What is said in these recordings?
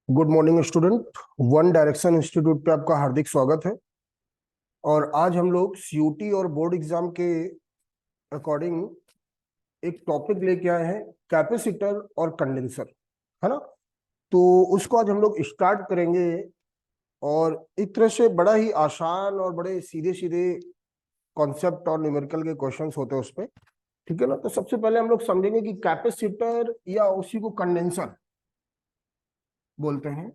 Good morning student. One direction institute पे आपका हार्दिक स्वागत है। और आज हम लोग सीयूटी और बोर्ड एग्जाम के अकॉर्डिंग एक टॉपिक लेके आए हैं, कैपेसिटर और कंडेंसर, है ना। तो उसको आज हम लोग स्टार्ट करेंगे और एक तरह से बड़ा ही आसान और बड़े सीधे सीधे कॉन्सेप्ट और न्यूमेरिकल के क्वेश्चंस होते हैं उस पे। ठीक है ना। तो सबसे पहले हम लोग समझेंगे कि कैपेसिटर या उसी को कंडेंसर बोलते हैं।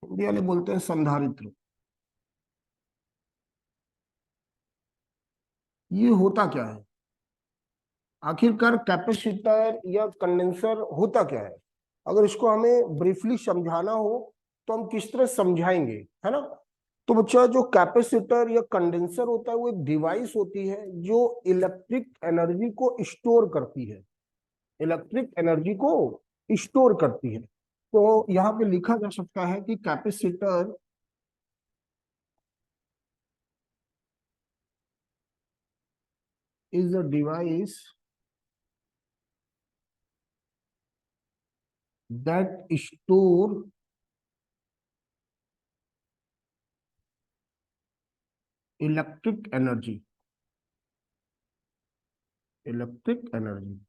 हिंदी वाले बोलते हैं संधारित्र। ये होता क्या है आखिरकार, कैपेसिटर या कंडेंसर होता क्या है? अगर इसको हमें ब्रीफली समझाना हो तो हम किस तरह समझाएंगे, है ना। तो बच्चा, जो कैपेसिटर या कंडेंसर होता है वो एक डिवाइस होती है जो इलेक्ट्रिक एनर्जी को स्टोर करती है। इलेक्ट्रिक एनर्जी को स्टोर करती है। तो यहाँ पे लिखा जा सकता है कि capacitor is a device that store electric energy. Electric energy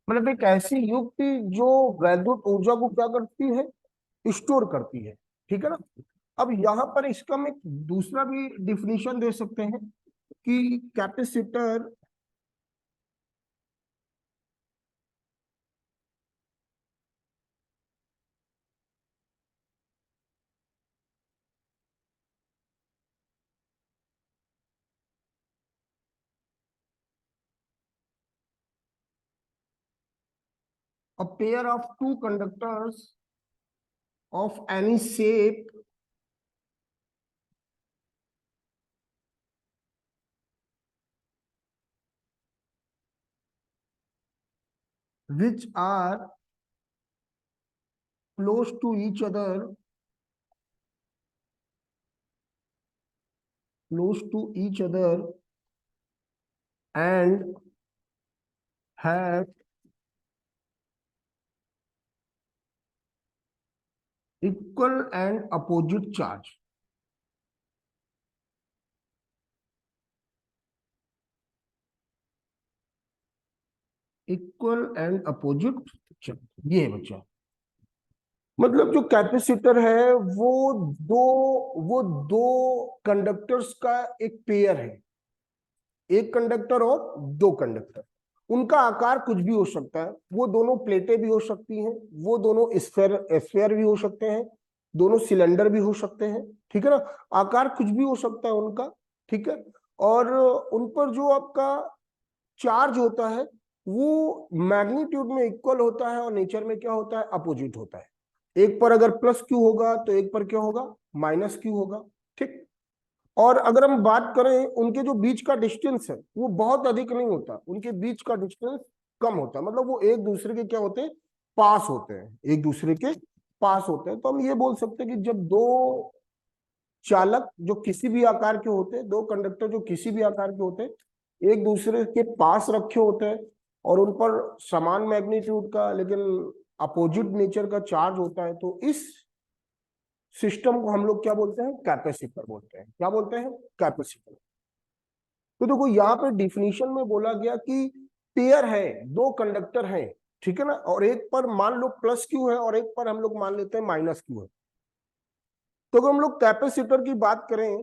मतलब एक ऐसी युक्ति जो वैद्युत ऊर्जा को क्या करती है, स्टोर करती है। ठीक है ना। अब यहाँ पर इसका हम एक दूसरा भी डिफिनीशन दे सकते हैं कि capacitor a pair of two conductors of any shape which are close to each other, close to each other and have equal and opposite charge। Equal and opposite charge, ये है बच्चा। मतलब जो कैपेसिटर है दो वो दो कंडक्टर्स का एक पेयर है। एक कंडक्टर और दो कंडक्टर, उनका आकार कुछ भी हो सकता है। वो दोनों प्लेटें भी हो सकती हैं, वो दोनों स्फेयर भी हो सकते हैं, दोनों सिलेंडर भी हो सकते हैं। ठीक है ना। आकार कुछ भी हो सकता है उनका। ठीक है। और उन पर जो आपका चार्ज होता है वो मैग्नीट्यूड में इक्वल होता है और नेचर में क्या होता है, अपोजिट होता है। एक पर अगर प्लस क्यू होगा तो एक पर क्या होगा, माइनस क्यू होगा। ठीक। और अगर हम बात करें उनके जो बीच का डिस्टेंस है वो बहुत अधिक नहीं होता, उनके बीच का डिस्टेंस कम होता है। मतलब वो एक दूसरे के क्या होते हैं, पास होते हैं, एक दूसरे के पास होते हैं। तो हम ये बोल सकते हैं कि जब दो चालक जो किसी भी आकार के होते हैं, दो कंडक्टर जो किसी भी आकार के होते हैं, एक दूसरे के पास रखे होते हैं और उन पर समान मैग्नीट्यूड का लेकिन अपोजिट नेचर का चार्ज होता है, तो इस सिस्टम को हम लोग क्या बोलते हैं, कैपेसिटर बोलते हैं। क्या बोलते हैं, कैपेसिटर। तो देखो यहाँ पे डिफिनीशन में बोला गया कि पेयर है, दो कंडक्टर हैं। ठीक है ना। और एक पर मान लो प्लस क्यू है और एक पर हम लोग मान लेते हैं माइनस क्यू है। तो अगर हम लोग कैपेसिटर की बात करें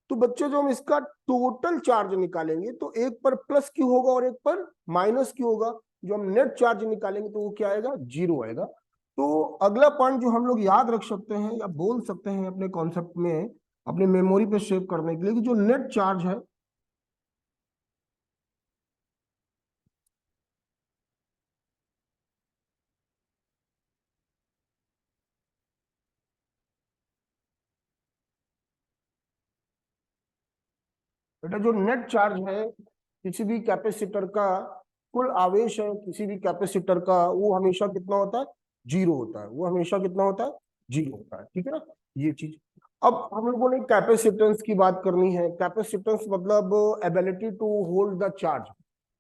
तो बच्चे, जो हम इसका टोटल चार्ज निकालेंगे तो एक पर प्लस क्यू होगा और एक पर माइनस क्यू होगा। जो हम नेट चार्ज निकालेंगे तो वो क्या आएगा, जीरो आएगा। तो अगला पॉइंट जो हम लोग याद रख सकते हैं या बोल सकते हैं अपने कॉन्सेप्ट में, अपने मेमोरी पे सेव करने के लिए, कि जो नेट चार्ज है बेटा, जो नेट चार्ज है किसी भी कैपेसिटर का, कुल आवेश है किसी भी कैपेसिटर का, वो हमेशा कितना होता है, जीरो होता है। वो हमेशा कितना होता है, जीरो होता है, ठीक है ना, ये चीज। अब हम लोगों ने कैपेसिटेंस की बात करनी है। कैपेसिटेंस मतलब ability to hold the charge,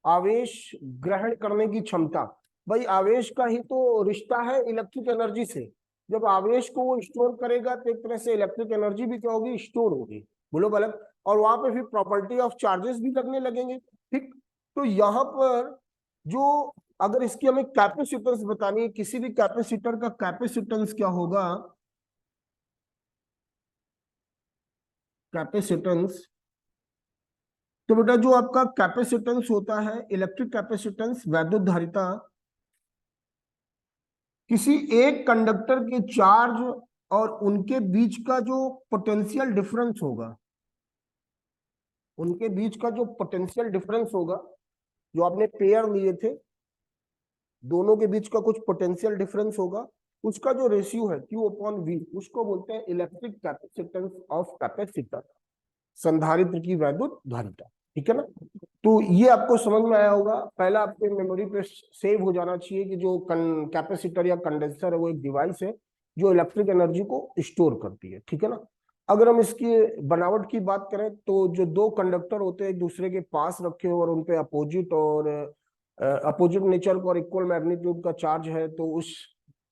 आवेश ग्रहण करने की क्षमता। भाई आवेश का ही तो रिश्ता है इलेक्ट्रिक एनर्जी से। जब आवेश को वो स्टोर करेगा तो एक तरह से इलेक्ट्रिक एनर्जी भी क्या होगी, स्टोर होगी, बोलो बलक। और वहां पे फिर प्रॉपर्टी ऑफ चार्जेस भी लगने लगेंगे, ठीक। तो यहाँ पर जो, अगर इसकी हमें कैपेसिटेंस बतानी है, किसी भी कैपेसिटर का कैपेसिटेंस क्या होगा, कैपेसिटेंस, तो बेटा जो आपका कैपेसिटेंस होता है, इलेक्ट्रिक कैपेसिटेंस, वैद्युत धारिता, किसी एक कंडक्टर के चार्ज और उनके बीच का जो पोटेंशियल डिफरेंस होगा, उनके बीच का जो पोटेंशियल डिफरेंस होगा, जो आपने पेयर लिए थे, दोनों के बीच का कुछ पोटेंशियल डिफरेंस होगा, उसका जो रेशियो है Q अपॉन V, उसको बोलते हैं इलेक्ट्रिक कैपेसिटेंस ऑफ कैपेसिटर, संधारित्र की वैद्युत धारिता, ठीक है ना। तो ये आपको समझ में आया होगा। पहला आपके मेमोरी पे सेव हो जाना चाहिए कि जो कैपेसिटर या कंडेंसर है वो एक डिवाइस है जो इलेक्ट्रिक एनर्जी को स्टोर करती है, ठीक है ना। अगर हम इसकी बनावट की बात करें तो जो दो कंडक्टर होते हैं एक दूसरे के पास रखे हो और उनपे अपोजिट और अपोजिट नेचर और इक्वल मैग्नीट्यूड का चार्ज है, तो उस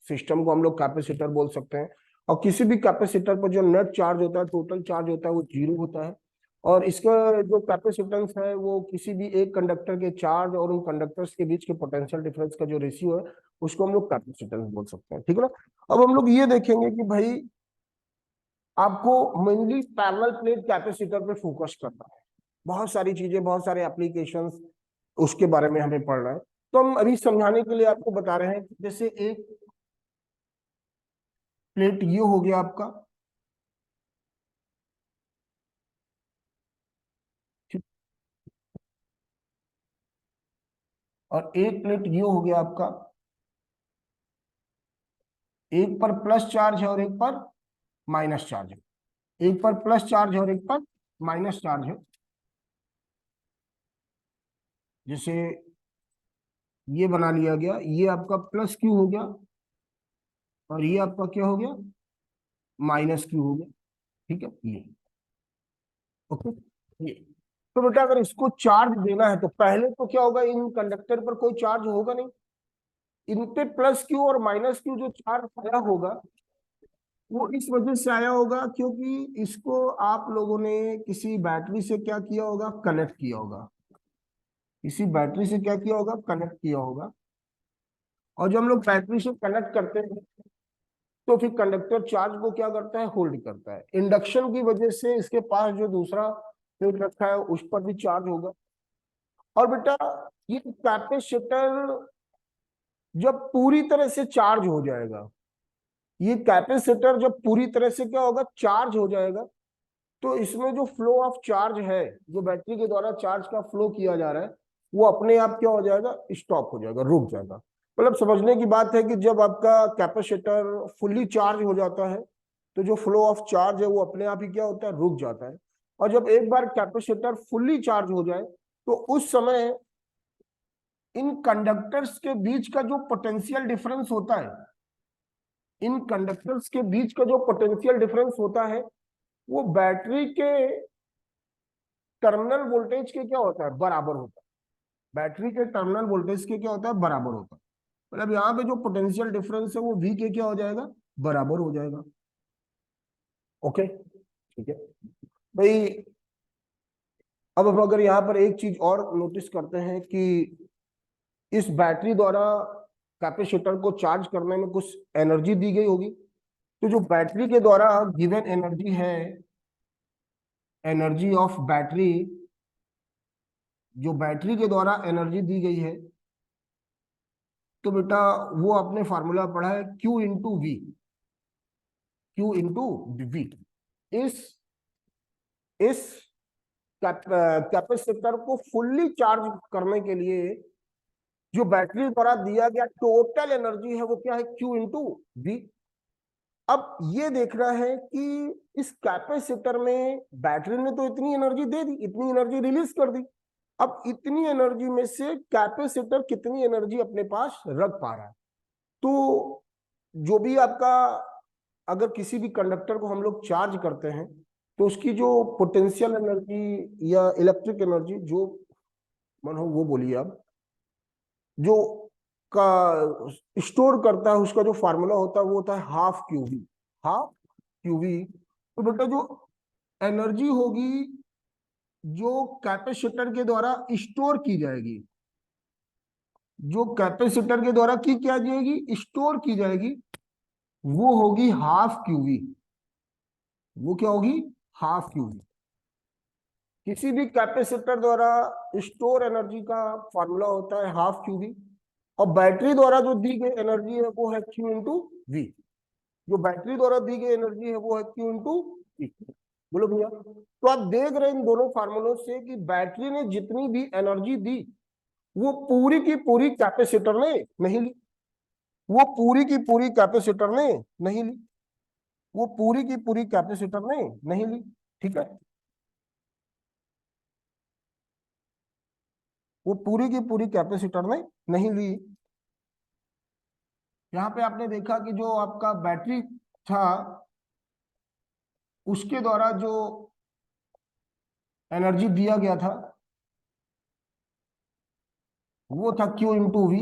सिस्टम को हम लोग कैपेसिटर बोल सकते हैं। और किसी भी कैपेसिटर पर जो नेट चार्ज होता है, टोटल चार्ज होता है, वो जीरो होता है। और इसका जो कैपेसिटेंस है वो किसी भी एक कंडक्टर के चार्ज और उन कंडक्टर्स के बीच के पोटेंशियल डिफरेंस का जो रेशियो है, उसको हम लोग कैपेसिटेंस बोल सकते हैं, ठीक है ना। अब हम लोग ये देखेंगे कि भाई आपको मेनली पैरेलल प्लेट कैपेसिटर पे फोकस करना है। बहुत सारी चीजें, बहुत सारे एप्लीकेशंस उसके बारे में हमें पढ़ना है। तो हम अभी समझाने के लिए आपको बता रहे हैं कि जैसे एक प्लेट ये हो गया आपका, ठीक, और एक प्लेट ये हो गया आपका, एक पर प्लस चार्ज है और एक पर माइनस चार्ज है, एक पर प्लस चार्ज है और एक पर माइनस चार्ज है। जैसे ये बना लिया गया, ये आपका प्लस क्यू हो गया और ये आपका क्या हो गया, माइनस क्यू हो गया, ठीक है ये, ओके ये। तो बेटा अगर इसको चार्ज देना है तो पहले तो क्या होगा, इन कंडक्टर पर कोई चार्ज होगा नहीं, इन पे प्लस क्यू और माइनस क्यू जो चार्ज आया होगा वो इस वजह से आया होगा क्योंकि इसको आप लोगों ने किसी बैटरी से क्या किया होगा, कनेक्ट किया होगा, किसी बैटरी से क्या किया होगा, कनेक्ट किया होगा। और जब हम लोग बैटरी से कनेक्ट करते हैं तो फिर कंडक्टर चार्ज को क्या करता है, होल्ड करता है। इंडक्शन की वजह से इसके पास जो दूसरा प्लेट रखा है उस पर भी चार्ज होगा। और बेटा ये कैपेसिटर जब पूरी तरह से चार्ज हो जाएगा, ये कैपेसिटर जब पूरी तरह से क्या होगा, चार्ज हो जाएगा, तो इसमें जो फ्लो ऑफ चार्ज है, जो बैटरी के द्वारा चार्ज का फ्लो किया जा रहा है, वो अपने आप क्या हो जाएगा, स्टॉप हो जाएगा, रुक जाएगा। मतलब समझने की बात है कि जब आपका कैपेसिटर फुल्ली चार्ज हो जाता है तो जो फ्लो ऑफ चार्ज है वो अपने आप ही क्या होता है, रुक जाता है। और जब एक बार कैपेसिटर फुल्ली चार्ज हो जाए तो उस समय इन कंडक्टर्स के बीच का जो पोटेंशियल डिफरेंस होता है, इन कंडक्टर्स के बीच का जो पोटेंशियल डिफरेंस होता है, वो बैटरी के टर्मिनल वोल्टेज के क्या होता है, बराबर होता है। बैटरी के टर्मिनल वोल्टेज के क्या होता है, बराबर होता है। मतलब यहाँ पे जो पोटेंशियल डिफरेंस है वो V के क्या हो जाएगा, बराबर हो जाएगा, ओके, ठीक है भाई। अब हम अगर यहाँ पर एक चीज और नोटिस करते हैं कि इस बैटरी द्वारा कैपेसिटर को चार्ज करने में कुछ एनर्जी दी गई होगी। तो जो बैटरी के द्वारा गिवन एनर्जी है, एनर्जी ऑफ बैटरी, जो बैटरी के द्वारा एनर्जी दी गई है, तो बेटा वो आपने फार्मूला पढ़ा है Q into V, Q into V. इस इस कैपेसिटर को फुल्ली चार्ज करने के लिए जो बैटरी द्वारा दिया गया टोटल एनर्जी है वो क्या है, Q इंटू वी। अब ये देखना है कि इस कैपेसिटर में बैटरी ने तो इतनी एनर्जी दे दी, इतनी एनर्जी रिलीज कर दी। अब इतनी एनर्जी में से कैपेसिटर कितनी एनर्जी अपने पास रख पा रहा है। तो जो भी आपका अगर किसी भी कंडक्टर को हम लोग चार्ज करते हैं तो उसकी जो पोटेंशियल एनर्जी या इलेक्ट्रिक एनर्जी जो मन हो वो बोलिए आप, जो का स्टोर करता है उसका जो फार्मूला होता है वो होता है हाफ क्यूवी। Half qv. तो बेटा जो एनर्जी होगी जो कैपेसिटर के द्वारा स्टोर की जाएगी, जो कैपेसिटर के द्वारा की क्या जाएगी, स्टोर की जाएगी, वो होगी हाफ क्यूवी। वो क्या होगी, हाफ क्यूवी। किसी भी कैपेसिटर द्वारा स्टोर एनर्जी का फार्मूला होता है हाफ क्यूवी, और बैटरी द्वारा जो दी गई एनर्जी है वो है क्यू इंटू वी। जो बैटरी द्वारा दी गई एनर्जी है वो है क्यू इंटू वी। बोलो भैया। तो आप देख रहे हैं इन दोनों फार्मूलों से कि बैटरी ने जितनी भी एनर्जी दी वो पूरी की पूरी कैपेसिटर ने नहीं ली। वो पूरी की पूरी कैपेसिटर ने नहीं ली। वो पूरी की पूरी कैपेसिटर ने नहीं ली। ठीक है, वो पूरी की पूरी कैपेसिटर ने नहीं ली। यहां पे आपने देखा कि जो आपका बैटरी था उसके द्वारा जो एनर्जी दिया गया था वो था क्यू इंटू वी,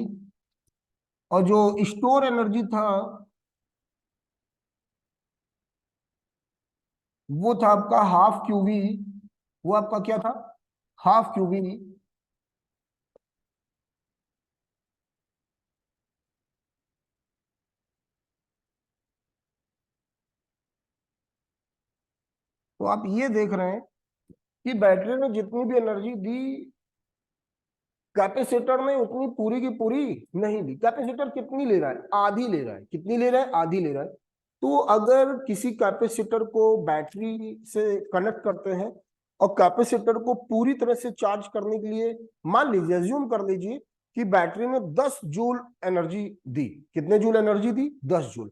और जो स्टोर एनर्जी था वो था आपका हाफ क्यू वी। वो आपका क्या था, हाफ क्यू वी। तो आप ये देख रहे हैं कि बैटरी ने जितनी भी एनर्जी दी कैपेसिटर ने उतनी पूरी की पूरी नहीं दी। कैपेसिटर कितनी ले रहा है, आधी ले रहा है। कितनी ले रहा है, आधी ले रहा है। तो अगर किसी कैपेसिटर को बैटरी से कनेक्ट करते हैं और कैपेसिटर को पूरी तरह से चार्ज करने के लिए मान लीजिए, अज्यूम कर लीजिए कि बैटरी ने 10 जूल एनर्जी दी। कितने जूल एनर्जी दी, 10 जूल।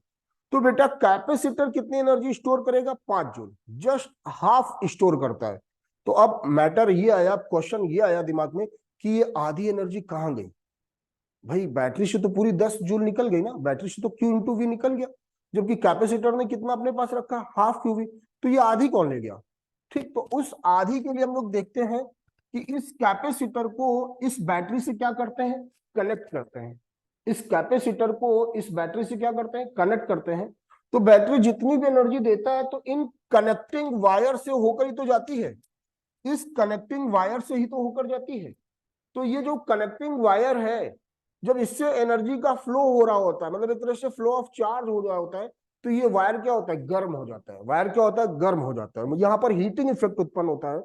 तो बेटा कैपेसिटर कितनी एनर्जी स्टोर करेगा, 5 जूल। जस्ट हाफ स्टोर करता है। तो अब मैटर ये आया, क्वेश्चन ये आया दिमाग में कि ये आधी एनर्जी कहां गई। भाई बैटरी से तो पूरी 10 जूल निकल गई ना, बैटरी से तो क्यू इंटू वी निकल गया, जबकि कैपेसिटर ने कितना अपने पास रखा, हाफ क्यू वी। तो ये आधी कौन ले गया। ठीक, तो उस आधी के लिए हम लोग देखते हैं कि इस कैपेसिटर को इस बैटरी से क्या करते हैं, कनेक्ट करते हैं। इस कैपेसिटर को इस बैटरी से क्या करते हैं, कनेक्ट करते हैं। तो बैटरी जितनी भी एनर्जी देता है तो इन कनेक्टिंग वायर से होकर ही तो जाती है। इस कनेक्टिंग वायर से ही तो होकर जाती है। तो ये जो कनेक्टिंग वायर है, जब इससे एनर्जी का फ्लो हो रहा होता है, मतलब एक तरह से फ्लो ऑफ चार्ज हो रहा होता है, तो ये वायर क्या होता है, गर्म हो जाता है। वायर क्या होता है, गर्म हो जाता है। यहां पर हीटिंग इफेक्ट उत्पन्न होता है।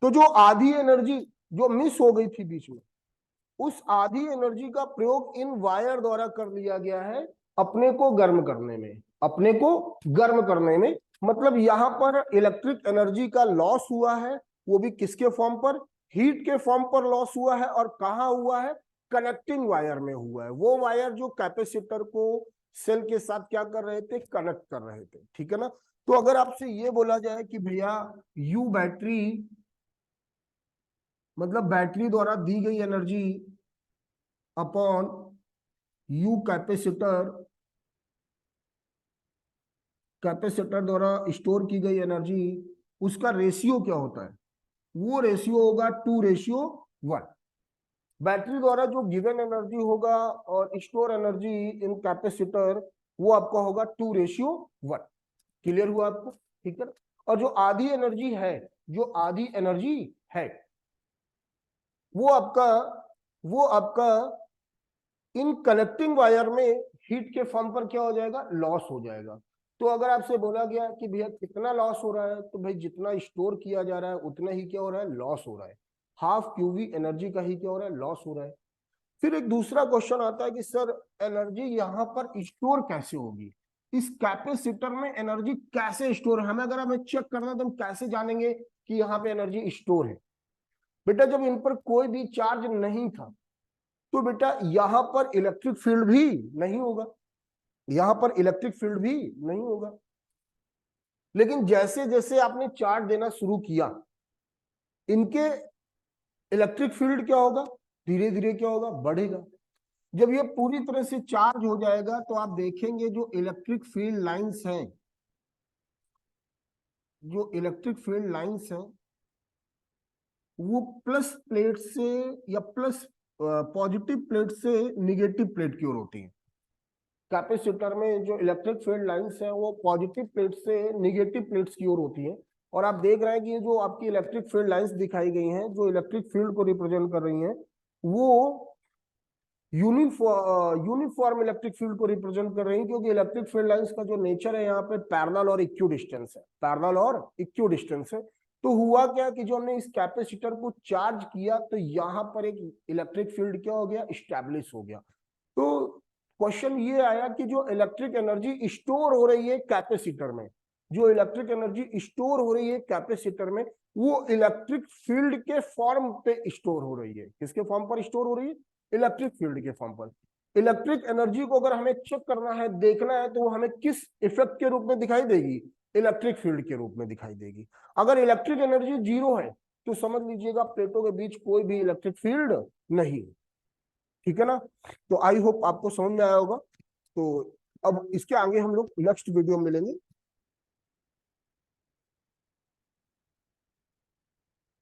तो जो आधी एनर्जी जो मिस हो गई थी बीच में, उस आधी एनर्जी का प्रयोग इन वायर द्वारा कर लिया गया है अपने को गर्म करने में। अपने को गर्म करने में मतलब यहां पर इलेक्ट्रिक एनर्जी का लॉस हुआ है, वो भी किसके फॉर्म पर, हीट के फॉर्म पर लॉस हुआ है। और कहां हुआ है, कनेक्टिंग वायर में हुआ है। वो वायर जो कैपेसिटर को सेल के साथ क्या कर रहे थे, कनेक्ट कर रहे थे। ठीक है ना। तो अगर आपसे ये बोला जाए कि भैया यू बैटरी, मतलब बैटरी द्वारा दी गई energy upon you capacitor, capacitor द्वारा स्टोर की गई एनर्जी, उसका रेशियो क्या होता है, वो रेशियो होगा 2:1। बैटरी द्वारा जो गिवन एनर्जी होगा और स्टोर एनर्जी इन कैपेसिटर, वो आपका होगा 2:1। क्लियर हुआ आपको, ठीक है। और जो आधी एनर्जी है, जो आधी एनर्जी है वो आपका वो आपका इन कनेक्टिंग वायर में हीट के फॉर्म पर क्या हो जाएगा, लॉस हो जाएगा। तो अगर आपसे बोला गया कि भैया कितना लॉस हो रहा है, तो भाई जितना स्टोर किया जा रहा है उतना ही क्या हो रहा है, लॉस हो रहा है। हाफ क्यूवी एनर्जी का ही क्या हो रहा है, लॉस हो रहा है। फिर एक दूसरा क्वेश्चन आता है कि सर एनर्जी यहां पर स्टोर कैसे होगी, इस कैपेसिटर में एनर्जी कैसे स्टोर है। हमें अगर हमें चेक करना है तो हम कैसे जानेंगे कि यहाँ पे एनर्जी स्टोर है। बेटा जब इन पर कोई भी चार्ज नहीं था तो बेटा यहां पर इलेक्ट्रिक फील्ड भी नहीं होगा, यहां पर इलेक्ट्रिक फील्ड भी नहीं होगा। लेकिन जैसे जैसे आपने चार्ज देना शुरू किया, इनके इलेक्ट्रिक फील्ड क्या होगा, धीरे धीरे क्या होगा, बढ़ेगा। जब ये पूरी तरह से चार्ज हो जाएगा तो आप देखेंगे जो इलेक्ट्रिक फील्ड लाइंस हैं, जो इलेक्ट्रिक फील्ड लाइंस हैं वो प्लस प्लेट से या प्लस पॉजिटिव प्लेट से निगेटिव प्लेट की ओर होती है। कैपेसिटर में जो इलेक्ट्रिक फील्ड लाइंस हैं वो पॉजिटिव प्लेट से निगेटिव प्लेट्स की ओर होती है। और आप देख रहे हैं कि ये जो आपकी इलेक्ट्रिक फील्ड लाइंस दिखाई गई हैं जो इलेक्ट्रिक फील्ड को रिप्रेजेंट कर रही हैं वो यूनिफॉर्म इलेक्ट्रिक फील्ड को रिप्रेजेंट कर रही है, क्योंकि इलेक्ट्रिक फील्ड लाइंस का जो नेचर है यहाँ पे पैरेलल और इक्वी डिस्टेंस है, पैरेलल और इक्वी डिस्टेंस है। तो हुआ क्या कि जो हमने इस कैपेसिटर को चार्ज किया तो यहाँ पर एक इलेक्ट्रिक फील्ड क्या हो गया, स्टैब्लिश हो गया। तो क्वेश्चन ये आया कि जो इलेक्ट्रिक एनर्जी स्टोर हो रही है कैपेसिटर में, जो इलेक्ट्रिक एनर्जी स्टोर हो रही है कैपेसिटर में, वो इलेक्ट्रिक फील्ड के फॉर्म पे स्टोर हो रही है। किसके फॉर्म पर स्टोर हो रही है, इलेक्ट्रिक फील्ड के फॉर्म पर। इलेक्ट्रिक एनर्जी को अगर हमें चेक करना है, देखना है, तो वो हमें किस इफेक्ट के रूप में दिखाई देगी, इलेक्ट्रिक फील्ड के रूप में दिखाई देगी। अगर इलेक्ट्रिक एनर्जी जीरो है तो समझ लीजिएगा प्लेटों के बीच कोई भी इलेक्ट्रिक फील्ड नहीं। ठीक है ना। तो आई होप आपको समझ में आया होगा। तो अब इसके आगे हम लोग नेक्स्ट वीडियो में मिलेंगे।